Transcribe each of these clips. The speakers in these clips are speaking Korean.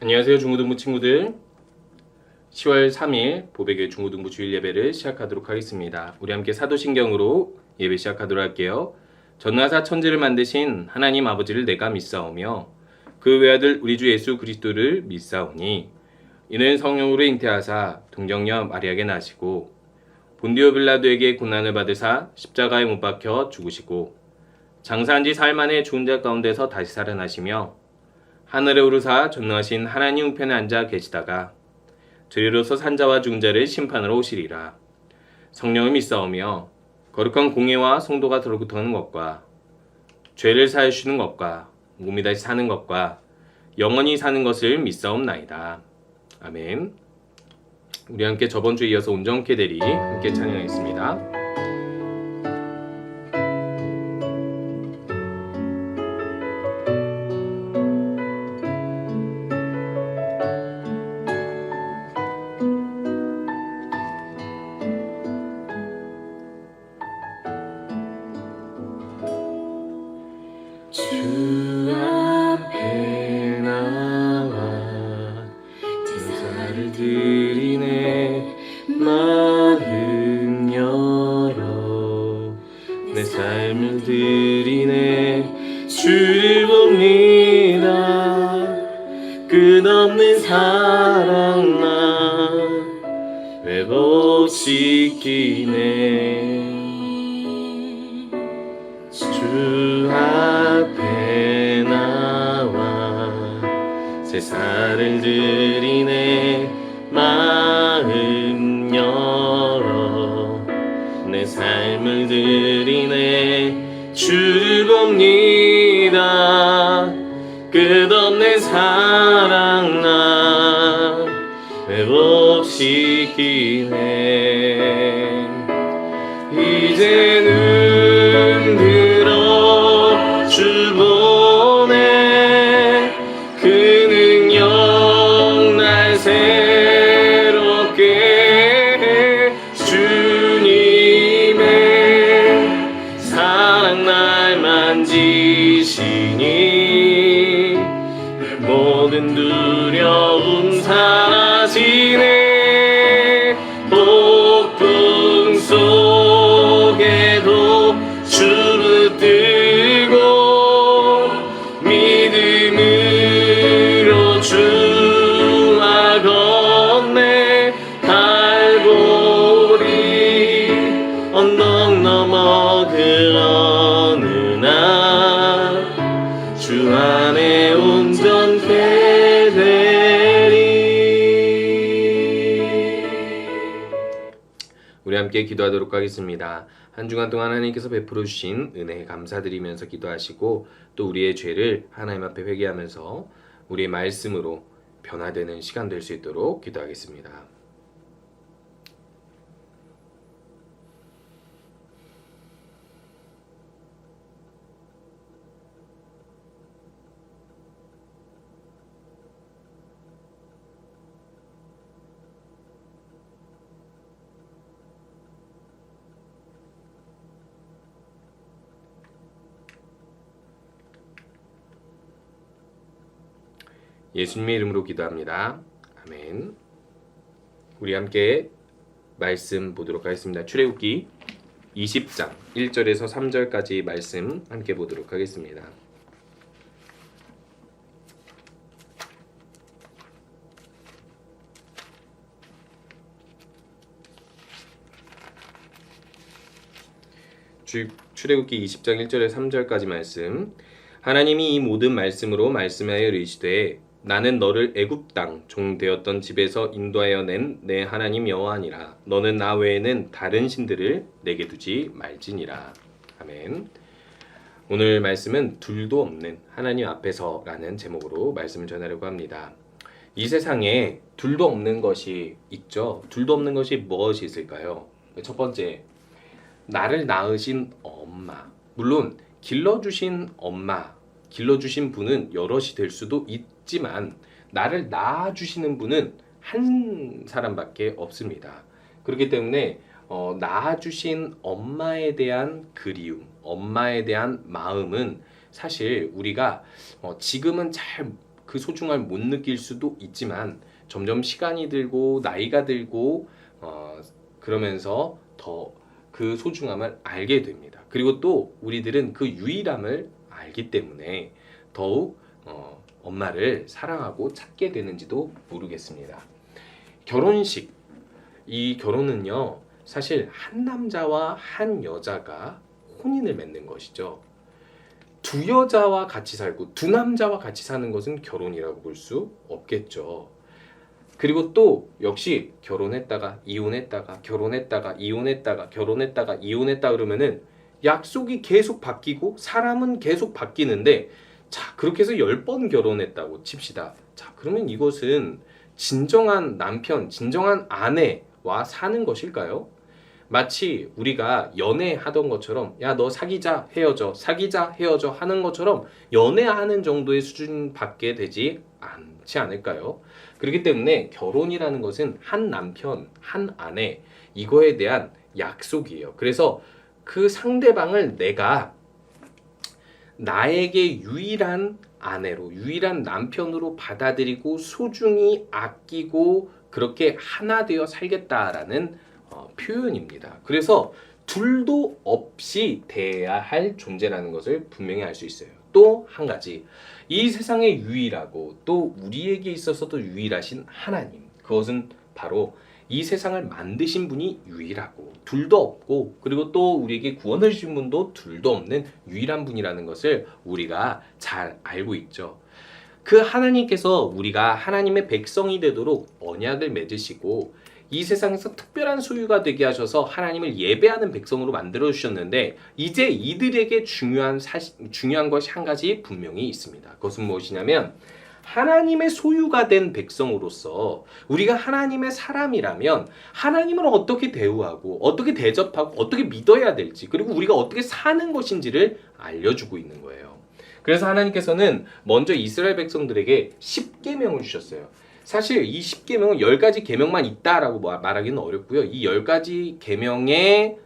안녕하세요 중고등부 친구들. 10월 3일 보배교회 중고등부 주일 예배를 시작하도록 하겠습니다. 우리 함께 사도신경으로 예배 시작하도록 할게요. 전능하사 천지를 만드신 하나님 아버지를 내가 믿사오며 그 외아들 우리 주 예수 그리스도를 믿사오니 이는 성령으로 잉태하사 동정녀 마리아에게 나시고 본디오 빌라도에게 고난을 받으사 십자가에 못 박혀 죽으시고 장사한 지 사흘 만에 죽은 자 가운데서 다시 살아나시며 하늘에 오르사 전능하신 하나님 우편에 앉아 계시다가 저리로서 산자와 죽은 자를 심판하러 오시리라. 성령을 믿사오며 거룩한 공예와 성도가 들어붙어가는 것과 죄를 사하여 주시는 것과 몸이 다시 사는 것과 영원히 사는 것을 믿사옵나이다. 아멘. 우리 함께 저번 주에 이어서 온전케 되리 함께 찬양하겠습니다. 주 앞에 나와 제사를 드리네. 마음 열어 내 삶을 드리네. 주를 봅니다. 끝없는 사랑 나 회복시키네. 주 앞에 나와 제사를 드리네. 마음 열어 내 삶을 드리네. 주를 봅니다. 끝없는 사랑 나 회복시키네. 이제는 주 보내. 그 능력 날 새롭게 해. 주님의 사랑 날 만지시니 모든 두려움 사라지네. 폭풍 속에도 주를 붙들고 믿음으로 주와 걷네. 갈보리 언덕 넘어 그 어느 날 주 안에 온전케 되리. 우리 함께 기도하도록 하겠습니다. 한 주간 동안 하나님께서 베풀어 주신 은혜에 감사드리면서 기도하시고 또 우리의 죄를 하나님 앞에 회개하면서 우리의 말씀으로 변화되는 시간 될 수 있도록 기도하겠습니다. 예수님의 이름으로 기도합니다. 아멘. 우리 함께 말씀 보도록 하겠습니다. 출애굽기 20장 1절에서 3절까지 말씀 함께 보도록 하겠습니다. 출애굽기 20장 1절에서 3절까지 말씀. 하나님이 이 모든 말씀으로 말씀하여 이르시되 나는 너를 애굽 땅 종 되었던 집에서 인도하여 낸 내 하나님 여호와니라. 너는 나 외에는 다른 신들을 내게 두지 말지니라. 아멘. 오늘 말씀은 둘도 없는 하나님 앞에서라는 제목으로 말씀을 전하려고 합니다. 이 세상에 둘도 없는 것이 있죠. 둘도 없는 것이 무엇이 있을까요? 첫 번째, 나를 낳으신 엄마. 물론 길러주신 엄마, 길러주신 분은 여럿이 될 수도 있지만 나를 낳아주시는 분은 한 사람밖에 없습니다. 그렇기 때문에 낳아주신 엄마에 대한 그리움, 엄마에 대한 마음은 사실 우리가 지금은 잘 그 소중함을 못 느낄 수도 있지만 점점 시간이 들고 나이가 들고 그러면서 더 그 소중함을 알게 됩니다. 그리고 또 우리들은 그 유일함을 알기 때문에 더욱 엄마를 사랑하고 찾게 되는지도 모르겠습니다. 결혼식, 이 결혼은요 사실 한 남자와 한 여자가 혼인을 맺는 것이죠. 두 여자와 같이 살고 두 남자와 같이 사는 것은 결혼이라고 볼 수 없겠죠. 그리고 또 역시 결혼했다가 이혼했다가 결혼했다가 이혼했다가 결혼했다가 이혼했다 그러면은 약속이 계속 바뀌고 사람은 계속 바뀌는데, 자 그렇게 해서 10번 결혼했다고 칩시다. 자 그러면 이것은 진정한 남편, 진정한 아내와 사는 것일까요? 마치 우리가 연애하던 것처럼 야 너 사귀자 헤어져 사귀자 헤어져 하는 것처럼 연애하는 정도의 수준밖에 되지 않지 않을까요? 그렇기 때문에 결혼이라는 것은 한 남편, 한 아내 이거에 대한 약속이에요. 그래서 그 상대방을 내가 나에게 유일한 아내로, 유일한 남편으로 받아들이고 소중히 아끼고 그렇게 하나 되어 살겠다라는 표현입니다. 그래서 둘도 없이 대해야 할 존재라는 것을 분명히 알 수 있어요. 또 한 가지, 이 세상에 유일하고 또 우리에게 있어서도 유일하신 하나님, 그것은 바로 이 세상을 만드신 분이 유일하고 둘도 없고 그리고 또 우리에게 구원을 주신 분도 둘도 없는 유일한 분이라는 것을 우리가 잘 알고 있죠. 그 하나님께서 우리가 하나님의 백성이 되도록 언약을 맺으시고 이 세상에서 특별한 소유가 되게 하셔서 하나님을 예배하는 백성으로 만들어 주셨는데, 이제 이들에게 중요한 것이 한 가지 분명히 있습니다. 그것은 무엇이냐면 하나님의 소유가 된 백성으로서 우리가 하나님의 사람이라면 하나님을 어떻게 대우하고 어떻게 대접하고 어떻게 믿어야 될지, 그리고 우리가 어떻게 사는 것인지를 알려주고 있는 거예요. 그래서 하나님께서는 먼저 이스라엘 백성들에게 10계명을 주셨어요. 사실 이 10계명은 10가지 계명만 있다라고 말하기는 어렵고요. 이 10가지 계명에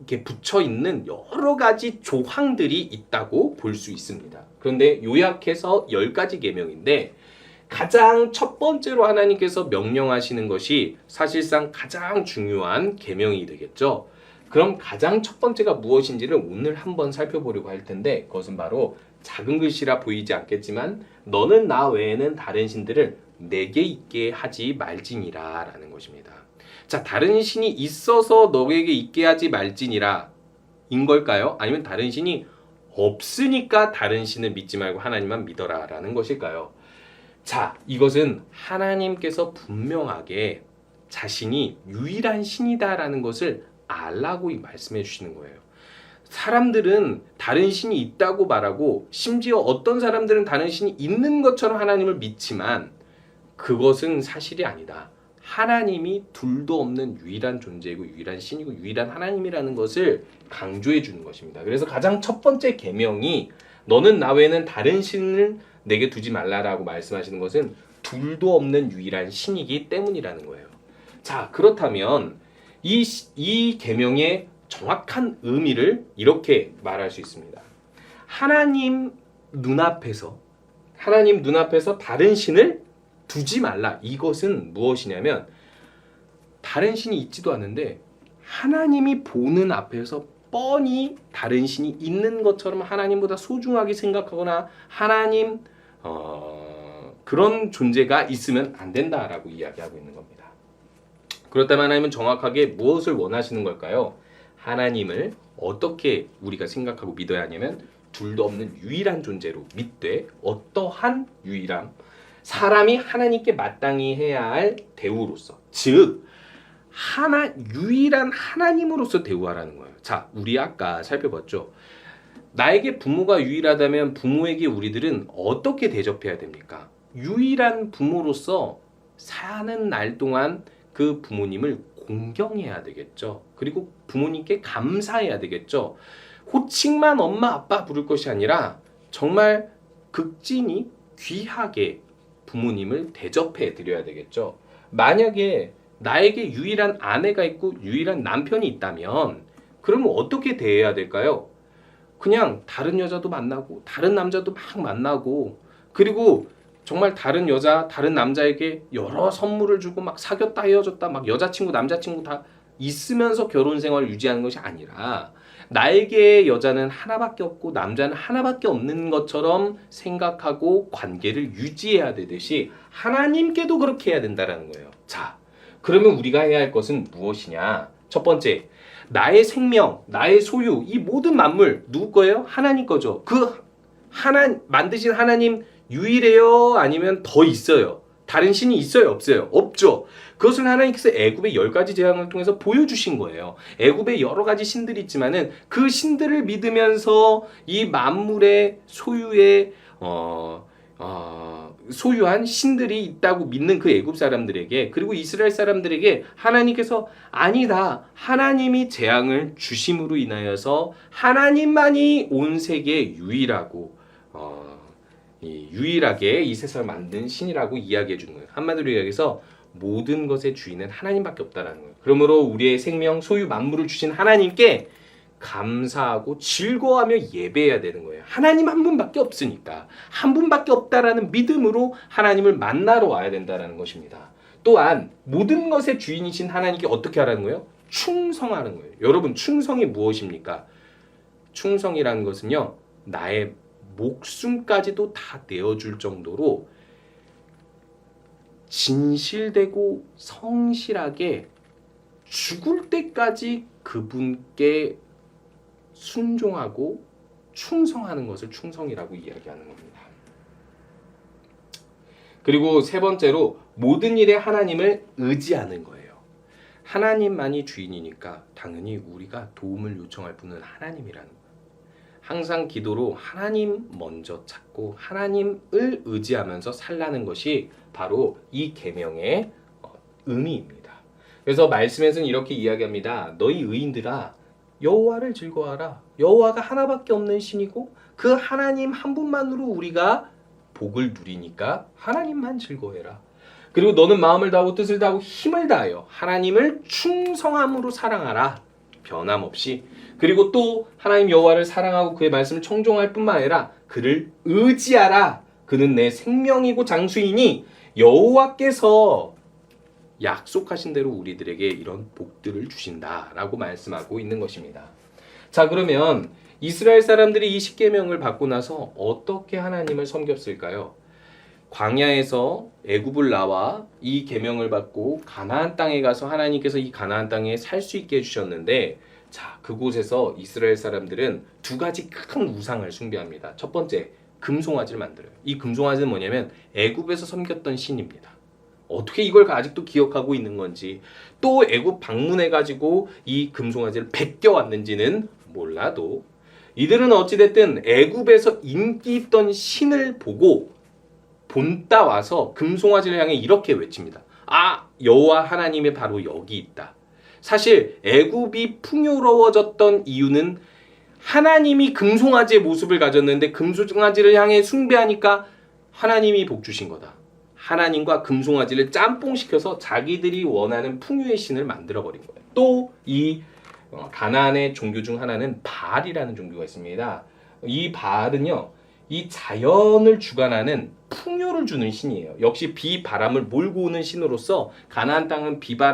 이렇게 붙여 있는 여러 가지 조항들이 있다고 볼 수 있습니다. 그런데 요약해서 10가지 계명인데 가장 첫 번째로 하나님께서 명령하시는 것이 사실상 가장 중요한 계명이 되겠죠. 그럼 가장 첫 번째가 무엇인지를 오늘 한번 살펴보려고 할 텐데, 그것은 바로 작은 글씨라 보이지 않겠지만 너는 나 외에는 다른 신들을 내게 있게 하지 말지니라 라는 것입니다. 자, 다른 신이 있어서 너에게 있게 하지 말지니라 인 걸까요? 아니면 다른 신이 없으니까 다른 신을 믿지 말고 하나님만 믿어라 라는 것일까요? 자, 이것은 하나님께서 분명하게 자신이 유일한 신이다라는 것을 알라고 말씀해 주시는 거예요. 사람들은 다른 신이 있다고 말하고 심지어 어떤 사람들은 다른 신이 있는 것처럼 하나님을 믿지만 그것은 사실이 아니다. 하나님이 둘도 없는 유일한 존재이고 유일한 신이고 유일한 하나님이라는 것을 강조해 주는 것입니다. 그래서 가장 첫 번째 계명이 너는 나 외에는 다른 신을 내게 두지 말라라고 말씀하시는 것은 둘도 없는 유일한 신이기 때문이라는 거예요. 자, 그렇다면 이 계명의 정확한 의미를 이렇게 말할 수 있습니다. 하나님 눈앞에서 다른 신을 두지 말라. 이것은 무엇이냐면 다른 신이 있지도 않은데 하나님이 보는 앞에서 뻔히 다른 신이 있는 것처럼 하나님보다 소중하게 생각하거나 하나님 그런 존재가 있으면 안 된다라고 이야기하고 있는 겁니다. 그렇다면 하나님은 정확하게 무엇을 원하시는 걸까요? 하나님을 어떻게 우리가 생각하고 믿어야 하냐면 둘도 없는 유일한 존재로 믿되, 어떠한 유일함, 사람이 하나님께 마땅히 해야 할 대우로서, 즉 유일한 하나님으로서 대우하라는 거예요. 자, 우리 아까 살펴봤죠. 나에게 부모가 유일하다면 부모에게 우리들은 어떻게 대접해야 됩니까? 유일한 부모로서 사는 날 동안 그 부모님을 공경해야 되겠죠. 그리고 부모님께 감사해야 되겠죠. 호칭만 엄마 아빠 부를 것이 아니라 정말 극진히 귀하게 부모님을 대접해 드려야 되겠죠. 만약에 나에게 유일한 아내가 있고 유일한 남편이 있다면 그러면 어떻게 대해야 될까요? 그냥 다른 여자도 만나고 다른 남자도 막 만나고, 그리고 정말 다른 여자, 다른 남자에게 여러 선물을 주고 막 사귀었다 헤어졌다 막 여자친구, 남자친구 다 있으면서 결혼 생활을 유지하는 것이 아니라 나에게 여자는 하나밖에 없고 남자는 하나밖에 없는 것처럼 생각하고 관계를 유지해야 되듯이 하나님께도 그렇게 해야 된다는 거예요. 자, 그러면 우리가 해야 할 것은 무엇이냐? 첫 번째, 나의 생명, 나의 소유, 이 모든 만물 누구 거예요? 하나님 거죠. 그 만드신 하나님 유일해요? 아니면 더 있어요? 다른 신이 있어요? 없어요? 없죠. 그것을 하나님께서 애굽의 10가지 재앙을 통해서 보여주신 거예요. 애굽에 여러 가지 신들이 있지만은 그 신들을 믿으면서 이 만물의 소유한 신들이 있다고 믿는 그 애굽 사람들에게, 그리고 이스라엘 사람들에게 하나님께서 아니다, 하나님이 재앙을 주심으로 인하여서 하나님만이 온 세계에 유일하게 이 세상을 만든 신이라고 이야기해 주는 거예요. 한마디로 이야기해서 모든 것의 주인은 하나님밖에 없다라는 거예요. 그러므로 우리의 생명, 소유, 만물을 주신 하나님께 감사하고 즐거워하며 예배해야 되는 거예요. 하나님 한 분밖에 없으니까, 한 분밖에 없다라는 믿음으로 하나님을 만나러 와야 된다라는 것입니다. 또한 모든 것의 주인이신 하나님께 어떻게 하라는 거예요? 충성하는 거예요. 여러분, 충성이 무엇입니까? 충성이라는 것은요, 나의 목숨까지도 다 내어줄 정도로 진실되고 성실하게 죽을 때까지 그분께 순종하고 충성하는 것을 충성이라고 이야기하는 겁니다. 그리고 세 번째로 모든 일에 하나님을 의지하는 거예요. 하나님만이 주인이니까 당연히 우리가 도움을 요청할 분은 하나님이라는 거예요. 항상 기도로 하나님 먼저 찾고 하나님을 의지하면서 살라는 것이 바로 이 계명의 의미입니다. 그래서 말씀에서는 이렇게 이야기합니다. 너희 의인들아, 여호와를 즐거워하라. 여호와가 하나밖에 없는 신이고 그 하나님 한 분만으로 우리가 복을 누리니까 하나님만 즐거워해라. 그리고 너는 마음을 다하고 뜻을 다하고 힘을 다하여 하나님을 충성함으로 사랑하라. 변함없이. 그리고 또 하나님 여호와를 사랑하고 그의 말씀을 청종할 뿐만 아니라 그를 의지하라. 그는 내 생명이고 장수이니 여호와께서 약속하신 대로 우리들에게 이런 복들을 주신다라고 말씀하고 있는 것입니다. 자, 그러면 이스라엘 사람들이 이 십계명을 받고 나서 어떻게 하나님을 섬겼을까요? 광야에서 애굽을 나와 이 계명을 받고 가나안 땅에 가서 하나님께서 이 가나안 땅에 살 수 있게 해주셨는데, 자, 그곳에서 이스라엘 사람들은 두 가지 큰 우상을 숭배합니다. 첫 번째, 금송아지를 만들어요. 이 금송아지는 뭐냐면 애굽에서 섬겼던 신입니다. 어떻게 이걸 아직도 기억하고 있는 건지, 또 애굽 방문해가지고 이 금송아지를 베껴왔는지는 몰라도 이들은 어찌됐든 애굽에서 인기 있던 신을 보고 본따 와서 금송아지를 향해 이렇게 외칩니다. 아, 여호와 하나님이 바로 여기 있다. 사실 애굽이 풍요로워졌던 이유는 하나님이 금송아지의 모습을 가졌는데 금송아지를 향해 숭배하니까 하나님이 복 주신 거다. 하나님과 금송아지를 짬뽕시켜서 자기들이 원하는 풍요의 신을 만들어버린 거예요. 또 이 가나안의 종교 중 하나는 바알이라는 종교가 있습니다. 이 바알은요, 이 자연을 주관하는 풍요를 주는 신이에요. 역시 비바람을 몰고 오는 신으로서 가나안 땅은 비가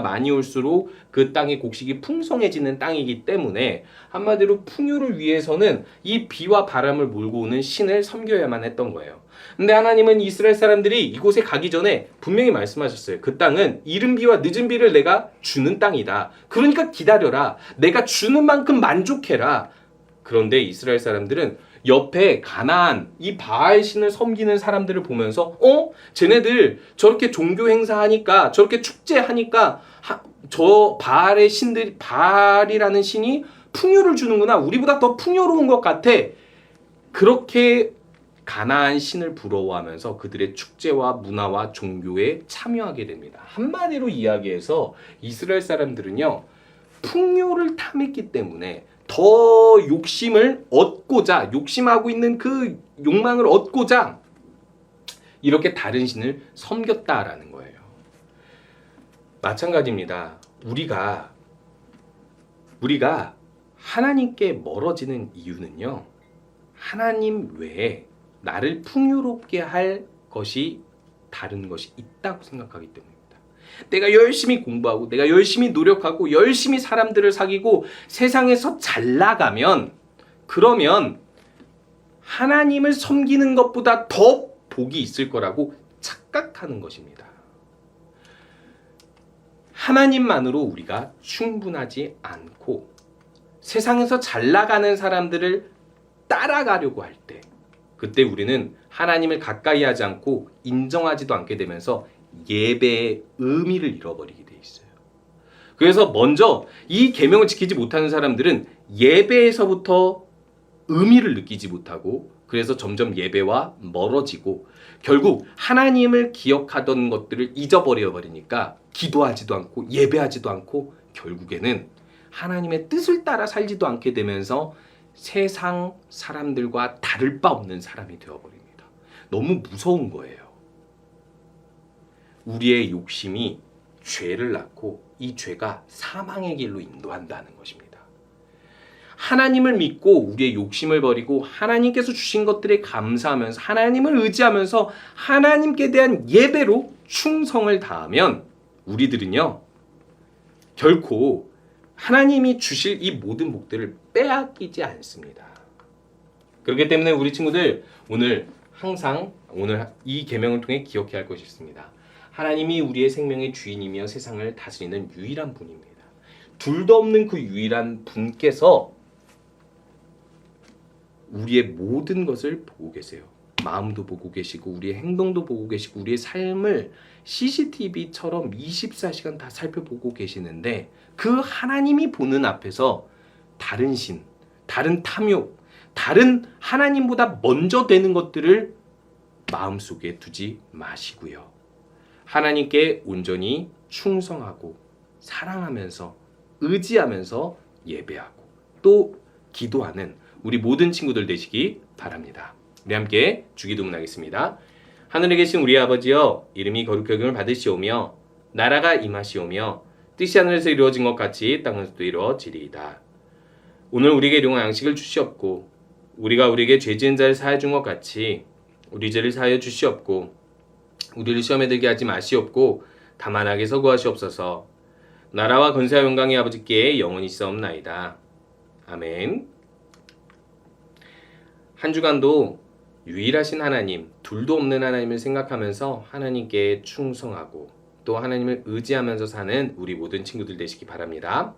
많이 올수록 그 땅의 곡식이 풍성해지는 땅이기 때문에 한마디로 풍요를 위해서는 이 비와 바람을 몰고 오는 신을 섬겨야만 했던 거예요. 근데 하나님은 이스라엘 사람들이 이곳에 가기 전에 분명히 말씀하셨어요. 그 땅은 이른 비와 늦은 비를 내가 주는 땅이다. 그러니까 기다려라. 내가 주는 만큼 만족해라. 그런데 이스라엘 사람들은 옆에 가나안 이 바알 신을 섬기는 사람들을 보면서 쟤네들 저렇게 종교 행사하니까, 저렇게 축제하니까 저 바알의 신들이, 바알이라는 신이 풍요를 주는구나. 우리보다 더 풍요로운 것 같아. 그렇게 가나안 신을 부러워하면서 그들의 축제와 문화와 종교에 참여하게 됩니다. 한마디로 이야기해서 이스라엘 사람들은요, 풍요를 탐했기 때문에 더 욕심을 얻고자, 욕심하고 있는 그 욕망을 얻고자 이렇게 다른 신을 섬겼다라는 거예요. 마찬가지입니다. 우리가 하나님께 멀어지는 이유는요, 하나님 외에 나를 풍요롭게 할 것이 다른 것이 있다고 생각하기 때문입니다. 내가 열심히 공부하고 내가 열심히 노력하고 열심히 사람들을 사귀고 세상에서 잘 나가면 그러면 하나님을 섬기는 것보다 더 복이 있을 거라고 착각하는 것입니다. 하나님만으로 우리가 충분하지 않고 세상에서 잘 나가는 사람들을 따라가려고 할 때 그때 우리는 하나님을 가까이 하지 않고 인정하지도 않게 되면서 예배의 의미를 잃어버리게 돼 있어요. 그래서 먼저 이 계명을 지키지 못하는 사람들은 예배에서부터 의미를 느끼지 못하고 그래서 점점 예배와 멀어지고 결국 하나님을 기억하던 것들을 잊어버려 버리니까 기도하지도 않고 예배하지도 않고 결국에는 하나님의 뜻을 따라 살지도 않게 되면서 세상 사람들과 다를 바 없는 사람이 되어버립니다. 너무 무서운 거예요. 우리의 욕심이 죄를 낳고 이 죄가 사망의 길로 인도한다는 것입니다. 하나님을 믿고 우리의 욕심을 버리고 하나님께서 주신 것들에 감사하면서 하나님을 의지하면서 하나님께 대한 예배로 충성을 다하면 우리들은요 결코 하나님이 주실 이 모든 복들을 빼앗기지 않습니다. 그렇기 때문에 우리 친구들 오늘 이 계명을 통해 기억해야 할 것이 있습니다. 하나님이 우리의 생명의 주인이며 세상을 다스리는 유일한 분입니다. 둘도 없는 그 유일한 분께서 우리의 모든 것을 보고 계세요. 마음도 보고 계시고 우리의 행동도 보고 계시고 우리의 삶을 CCTV처럼 24시간 다 살펴보고 계시는데 그 하나님이 보는 앞에서 다른 신, 다른 탐욕, 다른 하나님보다 먼저 되는 것들을 마음속에 두지 마시고요. 하나님께 온전히 충성하고 사랑하면서 의지하면서 예배하고 또 기도하는 우리 모든 친구들 되시기 바랍니다. 우리 함께 주기도문 하겠습니다. 하늘에 계신 우리 아버지여 이름이 거룩히 여김을 받으시오며 나라가 임하시오며 뜻이 하늘에서 이루어진 것 같이 땅에서도 이루어지리이다. 오늘 우리에게 일용할 양식을 주시옵고 우리가 우리에게 죄 지은 자를 사하여 준 것 같이 우리 죄를 사하여 주시옵고 우리를 시험에 들게 하지 마시옵고 다만 악에서 구하시옵소서. 나라와 권세와 영광이 아버지께 영원히 있사옵나이다. 아멘. 한 주간도 유일하신 하나님, 둘도 없는 하나님을 생각하면서 하나님께 충성하고 또 하나님을 의지하면서 사는 우리 모든 친구들 되시기 바랍니다.